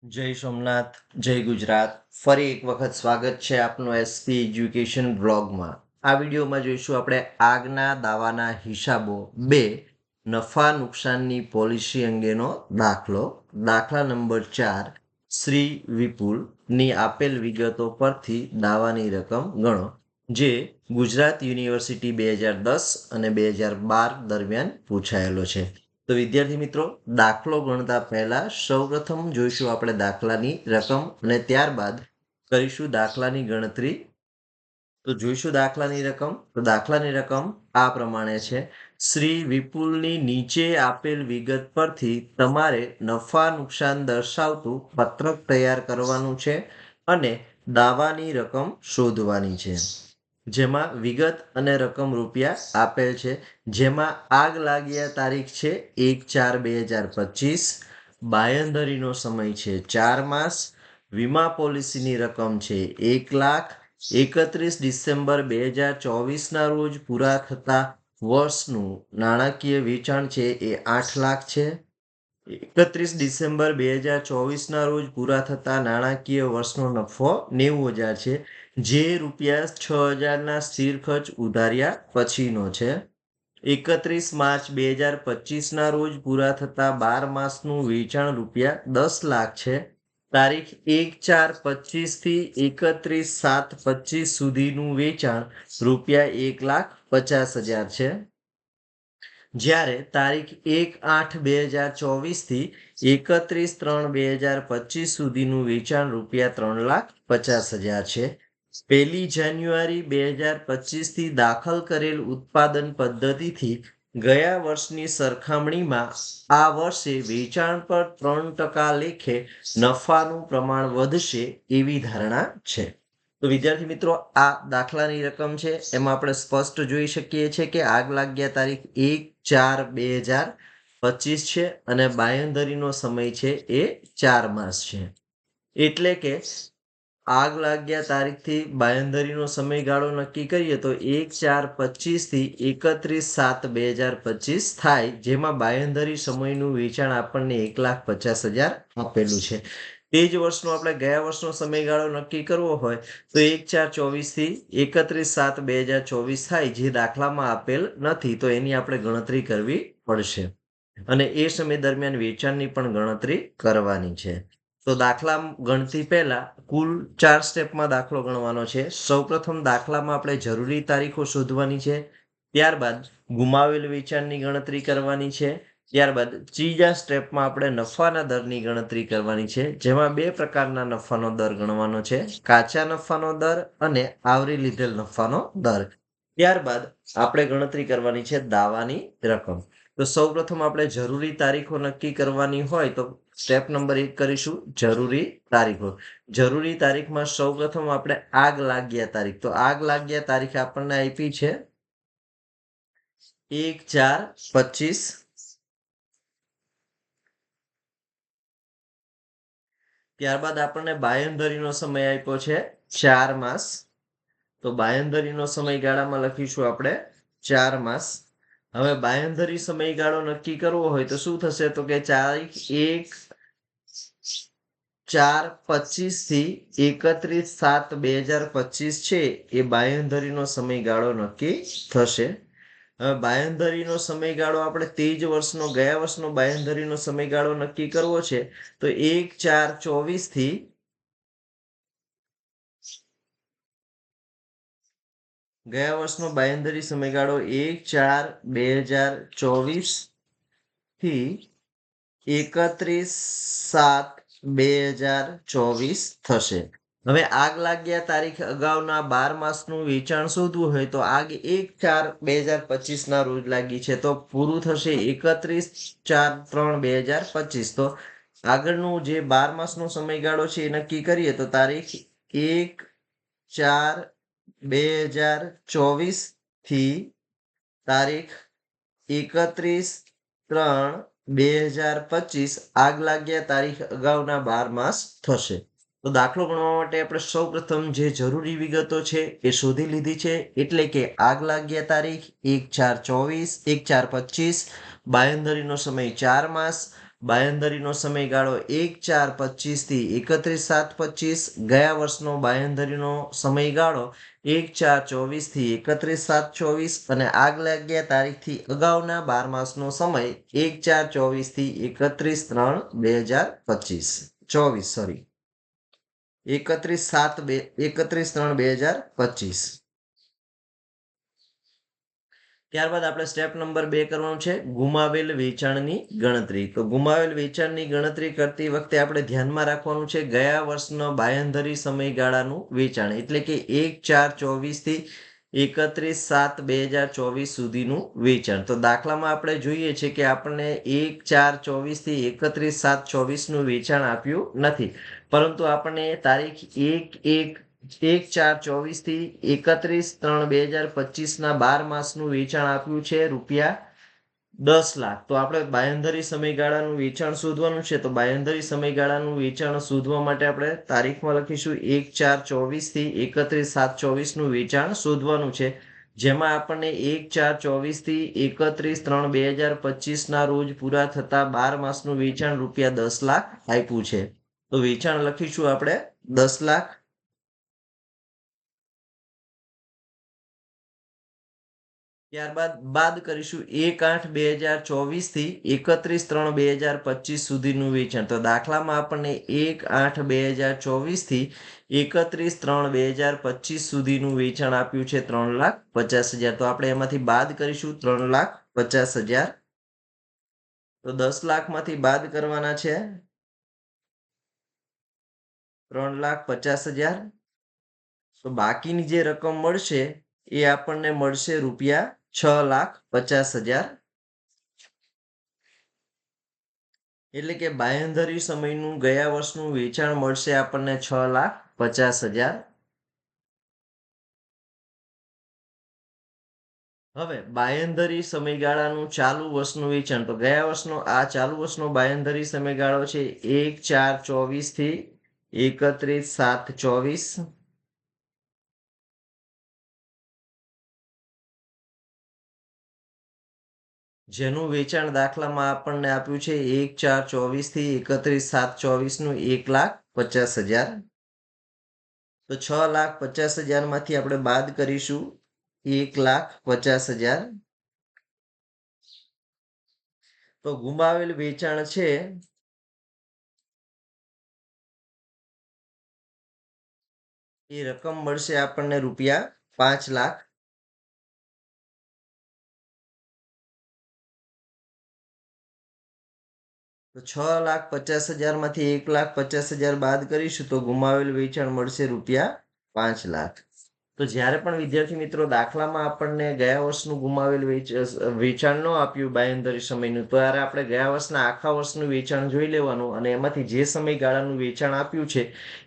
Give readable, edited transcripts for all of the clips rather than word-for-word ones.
જય સોમનાથ, જય ગુજરાત. ફરી એક વખત સ્વાગત છે આપનું એસપી એજ્યુકેશન બ્લોગમાં. આ વિડીયોમાં જોઈશું આપણે આગના દાવાના હિસાબો 2 નફા નુકસાનની પોલિસી અંગેનો દાખલો. દાખલા નંબર 4 શ્રી વિપુલની આપેલ વિગતો પરથી દાવાની રકમ ગણો, જે ગુજરાત યુનિવર્સિટી 2010 અને 2012 દરમિયાન પૂછાયેલો છે. તો વિદ્યાર્થી મિત્રો, દાખલો ગણતા પહેલા સૌપ્રથમ જોઈશું આપણે દાખલાની રકમ અને ત્યારબાદ કરીશું દાખલાની ગણતરી. તો જોઈશું દાખલાની રકમ. તો દાખલાની રકમ આ પ્રમાણે છે. શ્રી વિપુલની નીચે આપેલ વિગત પરથી તમારે નફા નુકસાન દર્શાવતું પત્રક તૈયાર કરવાનું છે અને દાવાની રકમ શોધવાની છે, જેમાં વિગત અને રકમ રૂપિયા આપેલ છે. જેમાં આગ લાગ્યા તારીખ છે 1/4/2025, બાંયધરીનો સમય છે 4 માસ, વીમા પોલિસીની રકમ છે 1 લાખ, 31 ડિસેમ્બર 2024ના રોજ પૂરા થતા વર્ષનું નાણાકીય વેચાણ છે એ 8 લાખ છે. 31 ડિસેમ્બર 2024ના રોજ પૂરા થતા નાણાકીય વર્ષનો નફો 90,000 છે, જે રૂપિયા 6,000ના સ્થિર ખર્ચ ઉધાર્યા પછીનો છે. 31 માર્ચ 2025ના રોજ પૂરા થતા 12 માસનું વેચાણ રૂપિયા 10 લાખ છે. તારીખ 1/4/25 થી 31/7/25 સુધીનું વેચાણ રૂપિયા 1,50,000 છે. જ્યારે તારીખ 1/8/2024 થી 31/3/2025 સુધીનું વેચાણ રૂપિયા 3,50,000 છે. 1 જાન્યુઆરી 2025 થી દાખલ કરેલ ઉત્પાદન પદ્ધતિથી ગયા વર્ષની સરખામણીમાં આ વર્ષે વેચાણ પર 3% લેખે નફાનું પ્રમાણ વધશે એવી ધારણા છે. તો વિદ્યાર્થી મિત્રો, આ દાખલાની રકમ છે. એમાં આપણે સ્પષ્ટ જોઈ શકીએ છીએ કે આગ લાગ્યા તારીખ 1/4/2025 છે અને બાંયધરીનો સમય છે એ 4 માસ છે. એટલે કે આગ લાગ્યા તારીખથી બાંયધરીનો સમયગાળો નક્કી કરીએ તો 1/4/25 થી 31/7/2025 થાય, જેમાં બાંયધરી સમયનું વેચાણ આપણને 1,50,000 આપેલું છે. તે જ વર્ષનો આપણે ગયા વર્ષનો સમયગાળો નક્કી કરવો હોય તો 1/4/24 થી 31/7/2024 થાય, જે દાખલામાં આપેલ નથી, તો એની આપણે ગણતરી કરવી પડશે અને એ સમય દરમિયાન વેચાણની પણ ગણતરી કરવાની છે. તો દાખલા ગણતી પહેલા કુલ 4 સ્ટેપમાં દાખલો ગણવાનો છે. સૌપ્રથમ દાખલામાં આપણે જરૂરી તારીખો શોધવાની છે, ત્યારબાદ ગુમાવેલ વેચાણની ગણતરી કરવાની છે, ત્યારબાદ ત્રીજા સ્ટેપમાં આપણે નફાના દરની ગણતરી કરવાની છે, જેમાં 2 પ્રકારના નફાનો દર ગણવાનો છે: કાચા નફાનો દર અને આવરી લીધેલ નફાનો દર. ત્યારબાદ આપણે ગણતરી કરવાની છે દાવાની રકમ. તો સૌપ્રથમ આપણે જરૂરી તારીખો નક્કી કરવાની હોય તો સ્ટેપ નંબર 1 કરીશું, જરૂરી તારીખો. જરૂરી તારીખમાં સૌપ્રથમ આપણે આગ લાગ્યા તારીખ. તો આગ લાગ્યા તારીખ આપણને આપી છે 1/4/25. ત્યારબાદ આપણને બાંયધરીનો સમય આપ્યો છે 4 માસ. તો બાંયધરીનો સમયગાળામાં લખીશું આપણે 4 માસ. હવે બાંયધરી સમયગાળો નક્કી કરવો હોય તો શું થશે? તો કે તારીખ 1/4/25 થી 31/7/2025 છે એ બાંયધરીનો સમયગાળો નક્કી થશે. હવે બાંયધરીનો સમયગાળો આપણે તે જ વર્ષનો ગયા વર્ષનો બાંયધરીનો સમયગાળો નક્કી કરવો છે, તો 1/4/24 થી ગયા વર્ષનો બાંયધરી સમયગાળો 1/4/2024 થી 31/7/2024 થશે. હવે આગ લાગ્યા તારીખ અગાઉના 12 માસનું વેચાણ શોધવું હોય તો આગ 1/4/2025 રોજ લાગી છે, તો પૂરું થશે 31/4/2025. તો આગળનું જે 12 માસનો સમયગાળો છે એ નક્કી કરીએ તો તારીખ 1/4/2024 થી તારીખ 31/3/2025 આગ લાગ્યા તારીખ અગાઉના 12 માસ થશે. તો દાખલો ગણવા માટે આપણે સૌપ્રથમ જે જરૂરી વિગતો છે એ શોધી લીધી છે, એટલે કે આગ લાગ્યા તારીખ 1/4/25, બાંયધરીનો સમય 4 માસ, બાંયધરીનો સમયગાળો 1/4/25 થી 31/7/25, ગયા વર્ષનો બાંયધરીનો સમયગાળો 1/4/24 થી 31/7/24 અને આગલા તારીખથી અગાઉના 12 માસનો સમય 1/4/24 થી 31/3/2025. 31/3/2025. ત્યારબાદ આપણે સ્ટેપ નંબર 2 કરવાનું છે ગુમાવેલ વેચાણની ગણતરી. તો ગુમાવેલ વેચાણની ગણતરી કરતી વખતે આપણે ધ્યાનમાં રાખવાનું છે ગયા વર્ષનો બાંયધરી સમયગાળાનું વેચાણ, એટલે કે 1/4/24 થી 31/7/2024 સુધીનું વેચાણ. તો દાખલામાં આપણે જોઈએ છે કે આપણને 1/4/24 થી 31/7/24 નું વેચાણ આપ્યું નથી, પરંતુ આપણને તારીખ 1/4/24 થી 31/3/2025 ના 12 માસનું વેચાણ આપ્યું છે ₹10,00,000. તો આપણે બાંયધરી સમયગાળાનું વેચાણ શોધવાનું છે. તો બાંયધરી સમયગાળાનું વેચાણ શોધવા માટે આપણે તારીખમાં લખીશું 1/4/24 થી 31/7/24 નું વેચાણ શોધવાનું છે, જેમાં આપણને 1/4/24 થી 31/3/2025 ના રોજ પૂરા થતા 12 માસનું વેચાણ ₹10,00,000 આપ્યું છે. તો વેચાણ લખીશું આપણે 10,00,000. ત્યારબાદ બાદ કરીશું 1/8/2024 થી 31/3/2025 સુધીનું વેચાણ. તો દાખલામાં આપણને 1/8/2024 થી 31/3/2025 સુધીનું વેચાણ આપ્યું છે 3,50,000. તો આપણે એમાંથી બાદ કરીશું 3,50,000. તો 10,00,000 માંથી બાદ કરવાના છે 3,50,000. તો બાકીની જે રકમ મળશે એ આપણને મળશે ₹6,50,000. એટલે કે બાંયધરી સમયનું ગયા વર્ષનું વેચાણ મળશે આપણને 6,50,000. હવે બાંયધરી સમયગાળાનું ચાલુ વર્ષનું વેચાણ. તો ગયા વર્ષનો આ ચાલુ વર્ષનો બાંયધરી સમયગાળો છે 1/4/24 થી 31/7/24. જેનું વેચાણ દાખલામાં આપણને આપ્યું છે 1/4/24 થી 31/7/24 નું 1,50,000. તો 6,50,000 માંથી આપણે બાદ કરીશું 1,50,000. તો ગુમાવેલ વેચાણ છે એ રકમ મળશે આપણને ₹5,00,000. તો 6,50,000 માંથી 1,50,000 બાદ કરીશું તો ગુમાવેલ વેચાણ મળશે ₹5,00,000. તો જ્યારે પણ વિદ્યાર્થી મિત્રો દાખલામાં આપણને ગયા વર્ષનું ગુમાવેલ વેચાણ ન આપ્યું બાંયધરી સમયનું, ત્યારે આપણે ગયા વર્ષના આખા વર્ષનું વેચાણ જોઈ લેવાનું અને એમાંથી જે સમયગાળાનું વેચાણ આપ્યું છે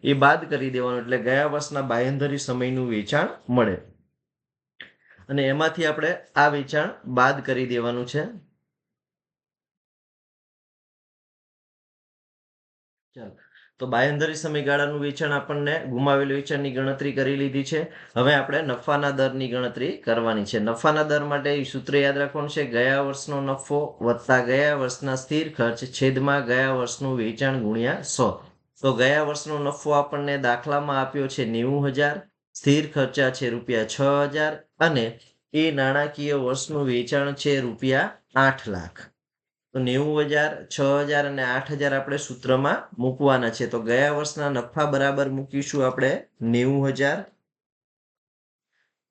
એ બાદ કરી દેવાનું, એટલે ગયા વર્ષના બાંયધરી સમયનું વેચાણ મળે. અને એમાંથી આપણે આ વેચાણ બાદ કરી દેવાનું છે. ચાલો, તો બાંયધરી સમયગાળાનું વેચાણ આપણને ગુમાવેલ વેચાણની ગણતરી કરી લીધી છે. હવે આપણે નફાના દરની ગણતરી કરવાની છે. નફાના દર માટે સૂત્ર યાદ રાખવાનું છે ગયા વર્ષનો નફો વત્તા ગયા વર્ષના સ્થિર ખર્ચ છેદમાં ગયા વર્ષનું વેચાણ ગુણ્યા 100. તો ગયા વર્ષનો નફો આપણને દાખલામાં આપ્યો છે 90,000, સ્થિર ખર્ચા છે ₹6,000 અને એ નાણાકીય વર્ષનું વેચાણ છે ₹8,00,000. તો 90,000, 6,000 અને 8,000 આપણે સૂત્રમાં મૂકવાના છે. તો ગયા વર્ષના નફા બરાબર મૂકીશું આપણે 90,000.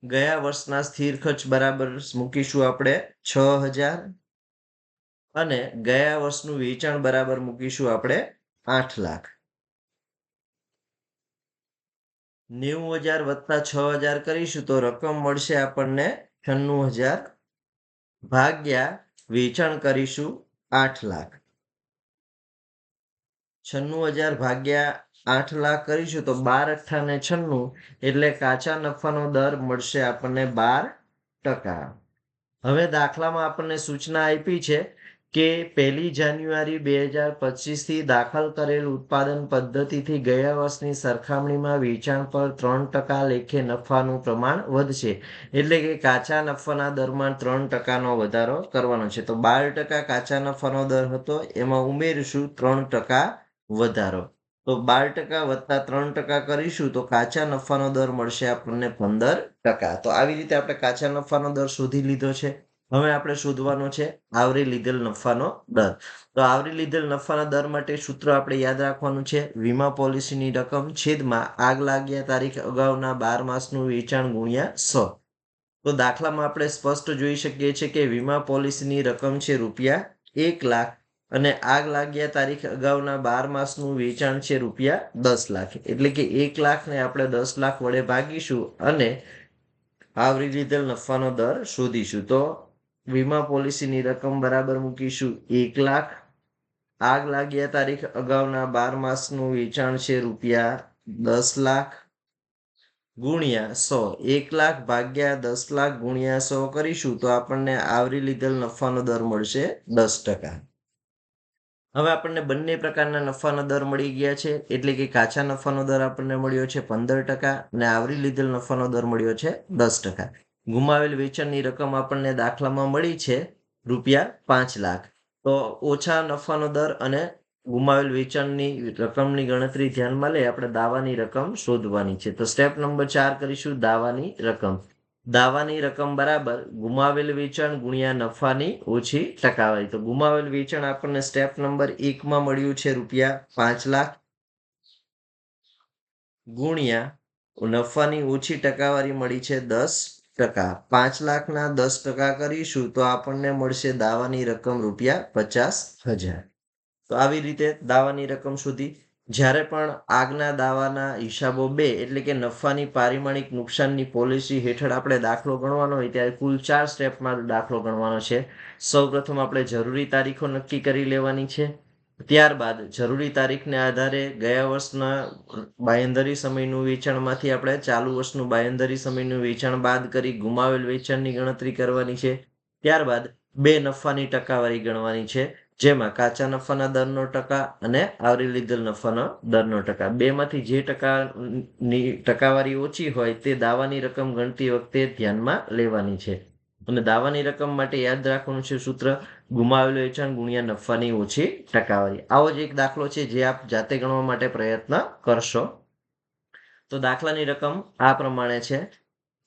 ગયા વર્ષના સ્થિર ખર્ચ બરાબર મૂકીશું આપણે 6,000 અને ગયા વર્ષનું વેચાણ બરાબર મૂકીશું આપણે 8,00,000. 90,000 વત્તા 6,000 કરીશું તો રકમ મળશે આપણને 96,000 ભાગ્યા વેચાણ કરીશું 8,00,000. 96,000 ભાગ્યા 8,00,000 કરીશું તો 12 × 8 = 96, એટલે કાચા નફાનો દર મળશે આપણને 12%. હવે દાખલામાં આપણને સૂચના આપી છે કે 1 જાન્યુઆરી 2025 થી દાખલ કરેલ ઉત્પાદન પદ્ધતિથી ગયા વર્ષની સરખામણીમાં વેચાણ પર 3% લેખે નફાનું પ્રમાણ વધશે. એટલે કે કાચા નફાના દરમાં 3%નો વધારો કરવાનો છે. તો 12% કાચા નફાનો દર હતો, એમાં ઉમેરીશું 3% વધારો. તો 12% વત્તા 3% કરીશું તો કાચા નફાનો દર મળશે આપણને 15%. તો આવી રીતે આપણે કાચા નફાનો દર શોધી લીધો છે. હવે આપણે શોધવાનો છે આવરી લીધેલ નફાનો દર. તો આવરી લીધેલ નફાના દર માટે સૂત્ર આપણે યાદ રાખવાનું છે, વીમા પોલિસીની રકમ છેદમાં આગ લાગ્યા તારીખ અગાઉના 12 માસનું વેચાણ ગુણ્યા 100. તો દાખલામાં આપણે સ્પષ્ટ જોઈ શકીએ છીએ કે વીમા પોલિસીની રકમ છે ₹1 લાખ અને આગ લાગ્યા તારીખ અગાઉના 12 માસનું વેચાણ છે ₹10 લાખ. એટલે કે 1 લાખને આપણે 10 લાખ વડે ભાગીશું અને આવરી લીધેલ નફાનો દર શોધીશું. તો વીમા પોલિસીની રકમ બરાબર મૂકીશું 1 લાખ. આગ લાગ્યા તારીખ અગાઉના 12 માસનું વેચાણ છે ₹10 લાખ ગુણ્યા 100. 1 લાખ ભાગ્યા 10 લાખ ગુણ્યા 100 કરીશું તો આપણને આવરી લીધેલ નફાનો દર મળશે 10%. હવે આપણને બંને પ્રકારના નફાના દર મળી ગયા છે. એટલે કે કાચા નફાનો દર આપણને મળ્યો છે 15% અને આવરી લીધેલ નફાનો દર મળ્યો છે 10%. ગુમાવેલ વેચાણની રકમ આપણને દાખલામાં મળી છે ₹5 લાખ. તો ઓછા નફાનો દર અને ગુમાવેલ વેચાણની રકમની ગણતરી ધ્યાનમાં લઈ આપણે દાવાની રકમ શોધવાની છે. તો સ્ટેપ નંબર 4 કરીશું, દાવાની રકમ. દાવાની રકમ બરાબર ગુમાવેલ વેચાણ ગુણ્યા નફાની ઓછી ટકાવારી. તો ગુમાવેલ વેચાણ આપણને સ્ટેપ નંબર 1 માં મળ્યું છે ₹5 લાખ ગુણ્યા નફાની ઓછી ટકાવારી મળી છે 10%. 5 લાખના 10% કરીશું તો આપણને મળશે દાવાની રકમ ₹50,000. તો આવી રીતે દાવાની રકમ શોધી. જ્યારે પણ આગના દાવાના હિસાબો 2 એટલે કે નફાની પારિમાણિક નુકસાનની પોલિસી હેઠળ આપણે દાખલો ગણવાનો હોય ત્યારે કુલ 4 સ્ટેપમાં દાખલો ગણવાનો છે. સૌપ્રથમ આપણે જરૂરી તારીખો નક્કી કરી લેવાની છે. ત્યારબાદ જરૂરી તારીખને આધારે ગયા વર્ષના બાંયધરી સમયનું વેચાણમાંથી આપણે ચાલુ વર્ષનું બાંયધરી સમયનું વેચાણ બાદ કરી ગુમાવેલ વેચાણની ગણતરી કરવાની છે. ત્યારબાદ 2 નફાની ટકાવારી ગણવાની છે, જેમાં કાચા નફાના દરનો ટકા અને આવરી લીધેલ નફાનો દરનો ટકા. બેમાંથી જે ટકાની ટકાવારી ઓછી હોય તે દાવાની રકમ ગણતી વખતે ધ્યાનમાં લેવાની છે. અને દાવાની રકમ માટે યાદ રાખવાનું છે સૂત્ર, ગુમાવેલ વેચાણ ગુણ્યા નફાની ઓછી ટકાવારી. આવો જ એક દાખલો છે જે આપ જાતે ગણવા માટે પ્રયત્ન કરશો. તો દાખલાની રકમ આ પ્રમાણે છે.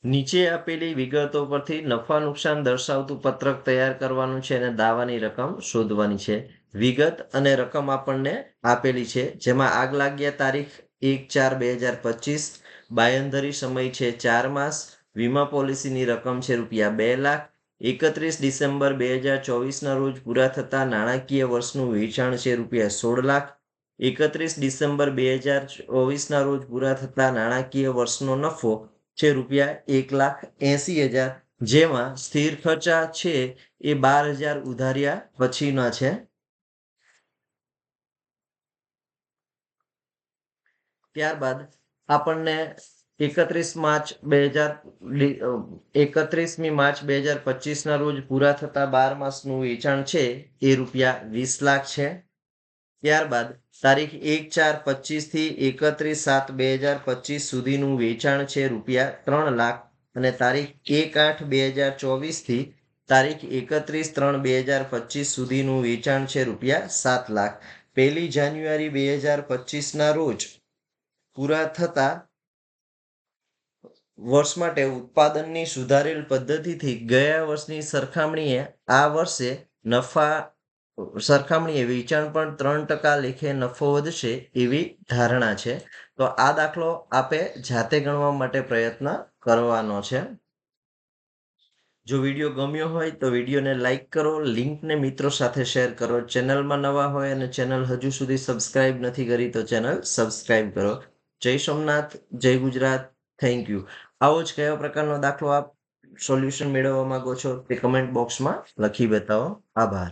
નીચે આપેલી વિગતો પરથી નફા નુકસાન દર્શાવતું પત્રક તૈયાર કરવાનું છે અને દાવાની રકમ શોધવાની છે. વિગત અને રકમ આપણને આપેલી છે, જેમાં આગ લાગ્યા તારીખ 1/4/2025, બાંયધરી સમય છે 4 માસ, વીમા પોલિસીની રકમ છે ₹2 લાખ, 31 ડિસેમ્બર 2024ના રોજ પૂરા થતા નાણાકીય વર્ષનું વેચાણ છે ₹16 લાખ, 31 ડિસેમ્બર 2024ના રોજ પૂરા થતા નાણાકીય વર્ષનો નફો છે ₹1,80,000, જેમાં સ્થિર ખર્ચા છે એ 12,000 ઉધાર્યા પછીના છે. ત્યારબાદ આપણને 31મી માર્ચ 2025ના રોજ પૂરા થતા 12 માસનું વેચાણ છે એ ₹20 લાખ છે. ત્યારબાદ તારીખ 1/4/25 થી 31/7/2025 સુધીનું વેચાણ છે ₹3 લાખ અને તારીખ 1/8/2024 થી તારીખ 31/3/2025 સુધીનું વેચાણ છે ₹7 લાખ. 1 જાન્યુઆરી 2025ના રોજ પૂરા થતા વર્ષ માટે ઉત્પાદનની સુધારેલ પદ્ધતિથી ગયા વર્ષની સરખામણીએ આ વર્ષે સરખામણીએ વેચાણ પણ 3% લેખે નફો વધશે એવી ધારણા છે. તો આ દાખલો આપે જાતે ગણવા માટે પ્રયત્ન કરવાનો છે. જો વિડીયો ગમ્યો હોય તો વિડીયોને લાઈક કરો, લિંકને મિત્રો સાથે શેર કરો. ચેનલમાં નવા હોય અને ચેનલ હજુ સુધી સબસ્ક્રાઇબ નથી કરી તો ચેનલ સબસ્ક્રાઇબ કરો. જય સોમનાથ, જય ગુજરાત, થેન્ક યુ. આવો જ કયો પ્રકારનો દાખલો આપ સોલ્યુશન મેળવવા માંગો છો તે કમેન્ટ બોક્સમાં લખી બતાવો. આભાર.